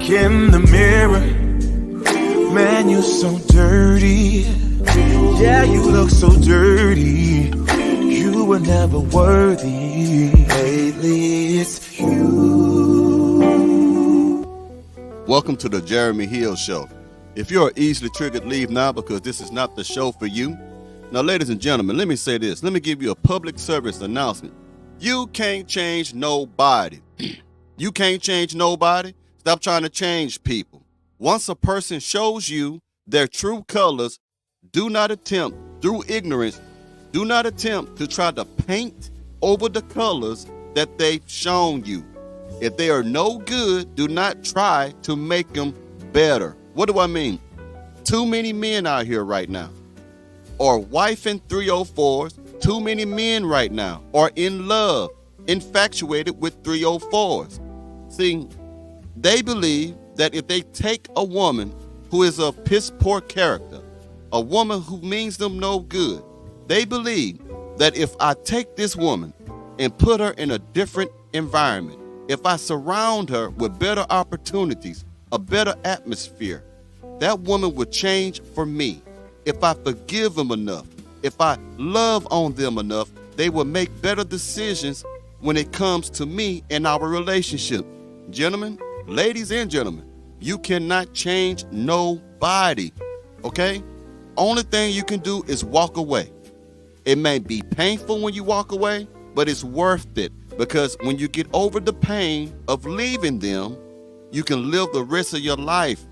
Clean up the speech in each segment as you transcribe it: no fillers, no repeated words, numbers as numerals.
look in the mirror, man, you're so dirty. Yeah, you look so dirty. You were never worthy. Lately, it's you. Welcome to the Jeremy Hill Show. If you're easily triggered, leave now because this is not the show for you. Now, ladies and gentlemen, let me say this. Let me give you a public service announcement. You can't change nobody. You can't change nobody. Stop trying to change people. Once a person shows you their true colors, do not attempt, through ignorance, do not attempt to try to paint over the colors that they've shown you. If they are no good, do not try to make them better. What do I mean? Too many men out here right now are wifing 304s. Too many men right now are in love, infatuated with 304s. See, they believe that if they take a woman who is a piss poor character, a woman who means them no good, they believe that if I take this woman and put her in a different environment, if I surround her with better opportunities, a better atmosphere, that woman will change for me. If I forgive them enough, if I love on them enough, they will make better decisions when it comes to me and our relationship. Gentlemen, ladies and gentlemen, you cannot change nobody, okay? Only thing you can do is walk away. It may be painful when you walk away, but it's worth it because when you get over the pain of leaving them, you can live the rest of your life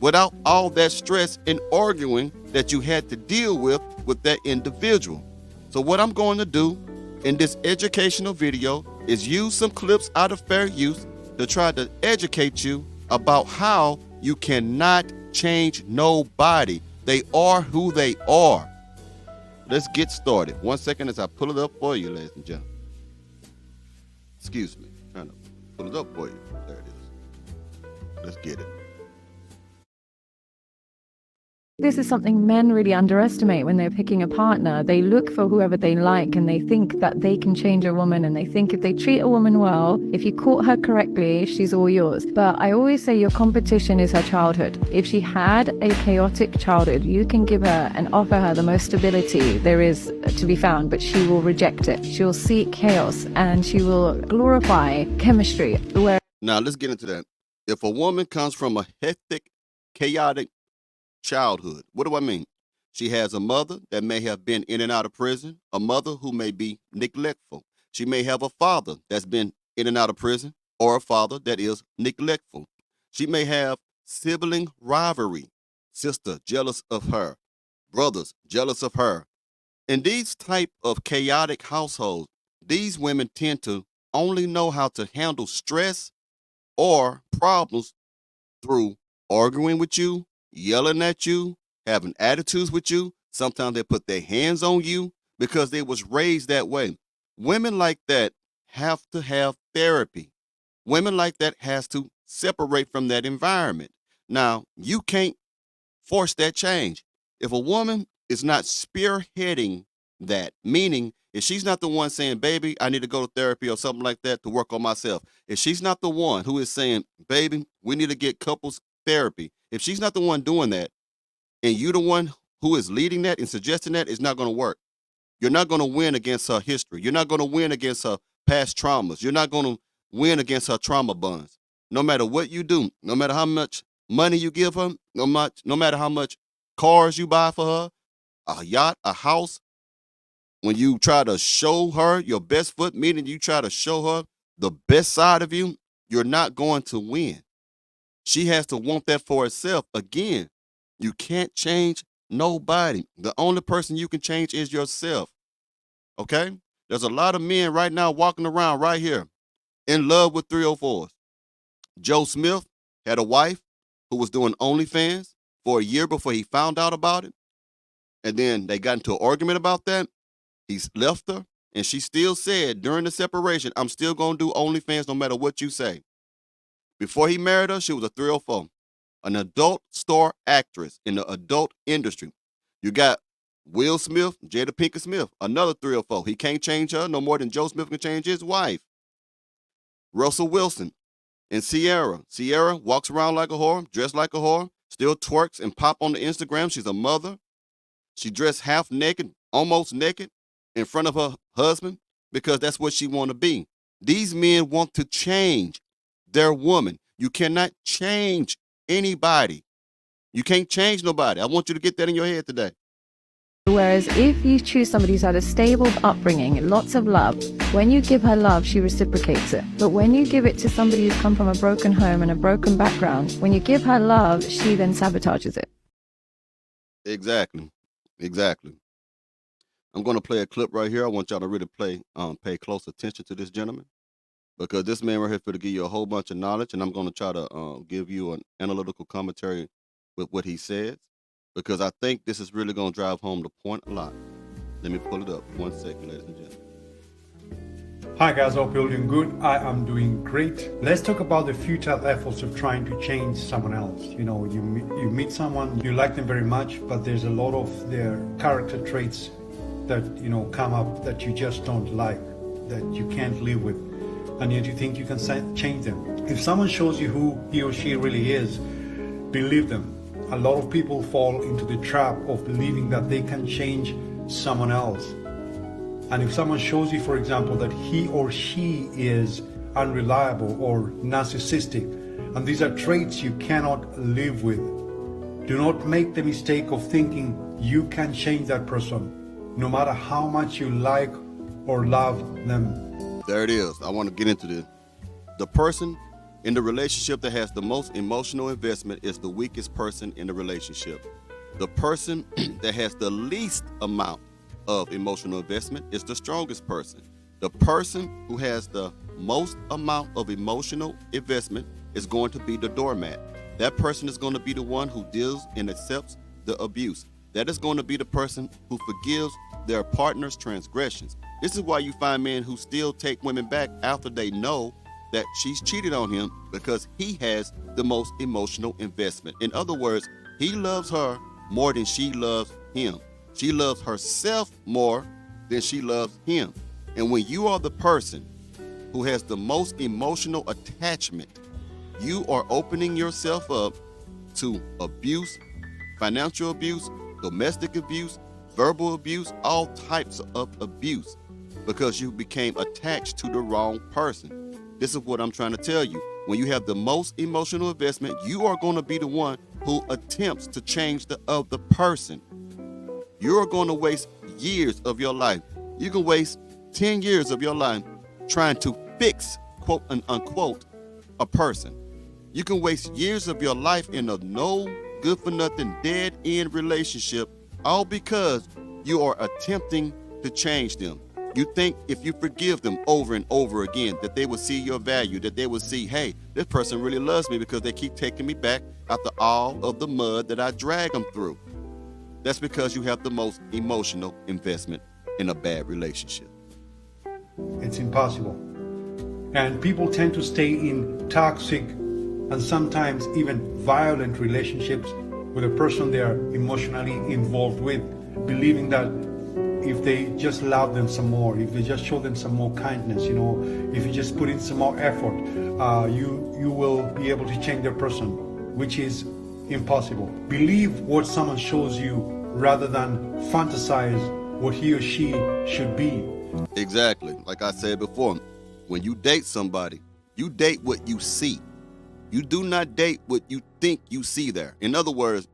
without all that stress and arguing that you had to deal with that individual. So what I'm going to do in this educational video is use some clips out of Fair Use to try to educate you about how you cannot change nobody. They are who they are. Let's get started. 1 second as I pull it up for you, ladies and gentlemen. Excuse me. I'm trying to pull it up for you. There it is. Let's get it. This is something men really underestimate when they're picking a partner. They look for whoever they like and they think that they can change a woman, and they think if they treat a woman well, if you court her correctly, she's all yours. But I always say your competition is her childhood. If she had a chaotic childhood, you can give her and offer her the most stability there is to be found, but she will reject it. She will seek chaos and she will glorify chemistry. Now let's get into that. If a woman comes from a hectic, chaotic childhood, what do I mean? She has a mother that may have been in and out of prison, a mother who may be neglectful. She may have a father that's been in and out of prison, or a father that is neglectful. She may have sibling rivalry, sister jealous of her, brothers jealous of her. In these type of chaotic households, these women tend to only know how to handle stress or problems through arguing with you, yelling at you, having attitudes with you. Sometimes they put their hands on you because they was raised that way. Women like that have to have therapy. Women like that has to separate from that environment. Now, you can't force that change. If a woman is not spearheading that, meaning if she's not the one saying, baby, I need to go to therapy or something like that to work on myself. If she's not the one who is saying, baby, we need to get couples therapy. If she's not the one doing that, and you're the one who is leading that and suggesting that, it's not going to work. You're not going to win against her history. You're not going to win against her past traumas. You're not going to win against her trauma bonds. No matter what you do, no matter how much money you give her, no matter how much cars you buy for her, a yacht, a house, when you try to show her your best foot, meaning you try to show her the best side of you, you're not going to win. She has to want that for herself. Again, you can't change nobody. The only person you can change is yourself. Okay? There's a lot of men right now walking around right here in love with 304s. Joe Smith had a wife who was doing OnlyFans for a year before he found out about it. And then they got into an argument about that. He left her, and she still said during the separation, I'm still going to do OnlyFans no matter what you say. Before he married her, she was a 304, an adult star actress in the adult industry. You got Will Smith, Jada Pinkett Smith, another 304. He can't change her no more than Joe Smith can change his wife. Russell Wilson, And Sierra walks around like a whore, dressed like a whore, still twerks and pop on the Instagram. She's a mother. She dressed half naked, almost naked, in front of her husband because that's what she want to be. These men want to change their woman. You cannot change anybody. You can't change nobody. I want you to get that in your head today. Whereas if you choose somebody who's had a stable upbringing, lots of love, when you give her love, she reciprocates it. But when you give it to somebody who's come from a broken home and a broken background, when you give her love, she then sabotages it. Exactly. I'm going to play a clip right here. I want y'all to really pay close attention to this gentleman because this man right here for to give you a whole bunch of knowledge, and I'm going to try to give you an analytical commentary with what he says because I think this is really going to drive home the point a lot. Let me pull it up. 1 second, ladies and gentlemen. Hi guys, hope you're doing good. I am doing great. Let's talk about the futile efforts of trying to change someone else. You know, you meet someone, you like them very much, but there's a lot of their character traits that, you know, come up that you just don't like, that you can't live with, and yet you think you can change them. If someone shows you who he or she really is, believe them. A lot of people fall into the trap of believing that they can change someone else. And if someone shows you, for example, that he or she is unreliable or narcissistic, and these are traits you cannot live with, do not make the mistake of thinking you can change that person, no matter how much you like or love them. There it is. I want to get into this. The person in the relationship that has the most emotional investment is the weakest person in the relationship. The person that has the least amount of emotional investment is the strongest person. The person who has the most amount of emotional investment is going to be the doormat. That person is going to be the one who deals and accepts the abuse. That is going to be the person who forgives their partner's transgressions. This is why you find men who still take women back after they know that she's cheated on him because he has the most emotional investment. In other words, he loves her more than she loves him. She loves herself more than she loves him. And when you are the person who has the most emotional attachment, you are opening yourself up to abuse, financial abuse, domestic abuse, verbal abuse, all types of abuse, because you became attached to the wrong person. This is what I'm trying to tell you. When you have the most emotional investment, you are going to be the one who attempts to change the other person. You're going to waste years of your life. You can waste 10 years of your life trying to fix, quote and unquote, a person. You can waste years of your life in a no good for nothing dead end relationship, all because you are attempting to change them. You think if you forgive them over and over again, that they will see your value, that they will see, hey, this person really loves me because they keep taking me back after all of the mud that I drag them through. That's because you have the most emotional investment in a bad relationship. It's impossible. And people tend to stay in toxic and sometimes even violent relationships with a person they are emotionally involved with, believing that if they just love them some more, if they just show them some more kindness, you know, if you just put in some more effort, you will be able to change their person, which is impossible. Believe what someone shows you rather than fantasize what he or she should be. Exactly. Like I said before, when you date somebody, you date what you see. You do not date what you think you see there. In other words,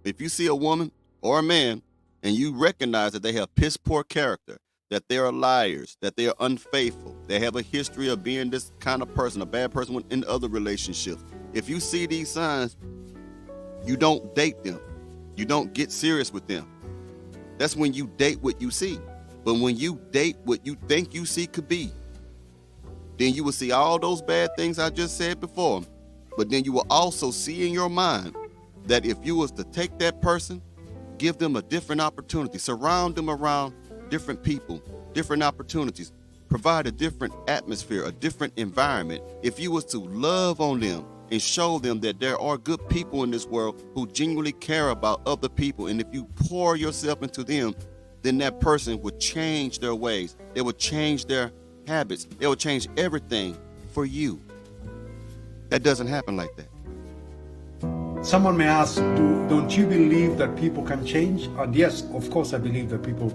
if you see a woman or a man and you recognize that they have piss poor character, that they are liars, that they are unfaithful, they have a history of being this kind of person, a bad person in other relationships. If you see these signs, you don't date them. You don't get serious with them. That's when you date what you see. But when you date what you think you see could be, then you will see all those bad things I just said before. But then you will also see in your mind that if you was to take that person, give them a different opportunity, surround them around different people, different opportunities, provide a different atmosphere, a different environment. If you was to love on them and show them that there are good people in this world who genuinely care about other people, and if you pour yourself into them, then that person would change their ways. They would change their habits. They would change everything for you. That doesn't happen like that. Someone may ask, don't you believe that people can change? And yes, of course I believe that people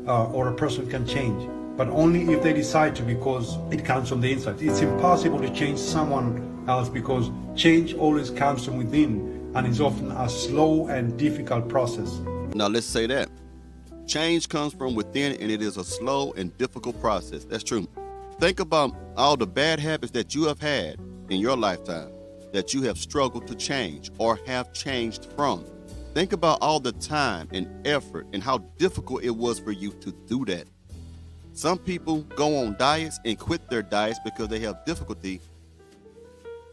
or a person can change, but only if they decide to, because it comes from the inside. It's impossible to change someone else because change always comes from within and is often a slow and difficult process. Now let's say that. Change comes from within and it is a slow and difficult process. That's true. Think about all the bad habits that you have had in your lifetime that you have struggled to change or have changed from. Think about all the time and effort and how difficult it was for you to do that. Some people go on diets and quit their diets because they have difficulty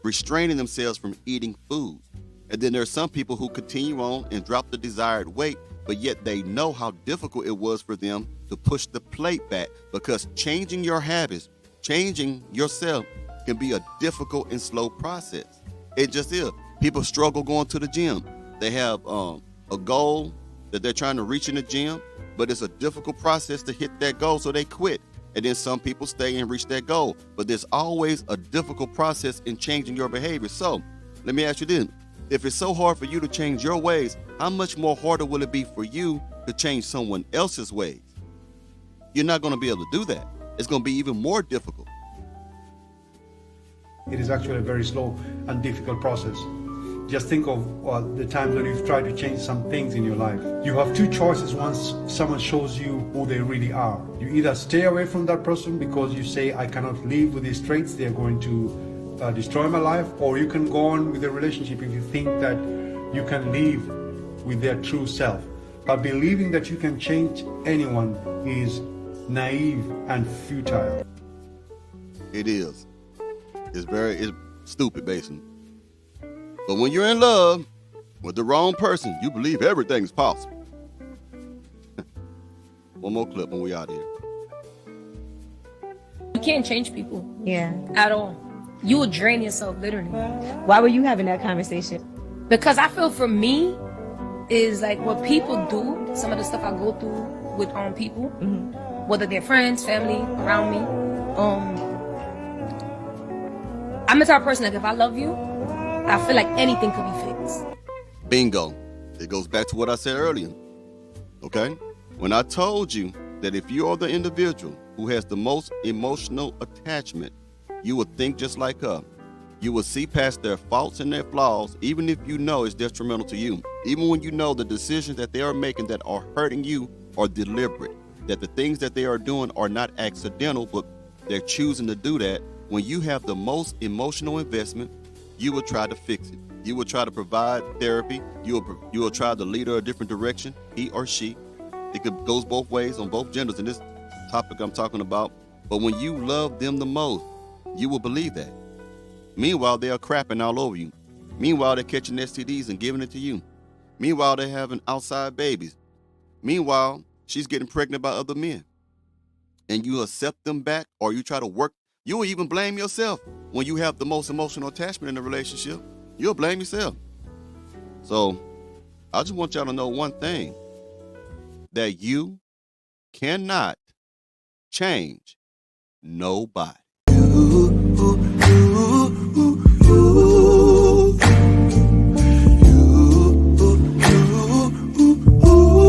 restraining themselves from eating foods. And then there are some people who continue on and drop the desired weight, but yet they know how difficult it was for them to push the plate back, because changing your habits, changing yourself can be a difficult and slow process. It just is. People struggle going to the gym. They have a goal that they're trying to reach in the gym, but it's a difficult process to hit that goal, so they quit. And then some people stay and reach that goal. But there's always a difficult process in changing your behavior. So let me ask you this. If it's so hard for you to change your ways, how much more harder will it be for you to change someone else's ways? You're not going to be able to do that. It's going to be even more difficult. It is actually a very slow and difficult process. Just think of the times when you've tried to change some things in your life. You have two choices once someone shows you who they really are. You either stay away from that person because you say, I cannot live with these traits, they're going to destroy my life, or you can go on with the relationship if you think that you can live with their true self. But believing that you can change anyone is naive and futile. It is. It's stupid, basically. But when you're in love with the wrong person, you believe everything's possible. One more clip when we out here. You can't change people. Yeah. At all. You will drain yourself, literally. Why were you having that conversation? Because I feel for me is like what people do, some of the stuff I go through with people, whether they're friends, family, around me. I'm the type of person that if I love you, I feel like anything could be fixed. Bingo. It goes back to what I said earlier. Okay? When I told you that if you are the individual who has the most emotional attachment, you will think just like her. You will see past their faults and their flaws, even if you know it's detrimental to you. Even when you know the decisions that they are making that are hurting you are deliberate, that the things that they are doing are not accidental, but they're choosing to do that. When you have the most emotional investment, you will try to fix it. You will try to provide therapy. You will try to lead her a different direction, he or she. It goes both ways on both genders in this topic I'm talking about. But when you love them the most, you will believe that. Meanwhile, they are crapping all over you. Meanwhile, they're catching STDs and giving it to you. Meanwhile, they're having outside babies. Meanwhile, she's getting pregnant by other men. And you accept them back, or you try to work. You will even blame yourself when you have the most emotional attachment in the relationship. You'll blame yourself. So I just want y'all to know one thing, that you cannot change nobody.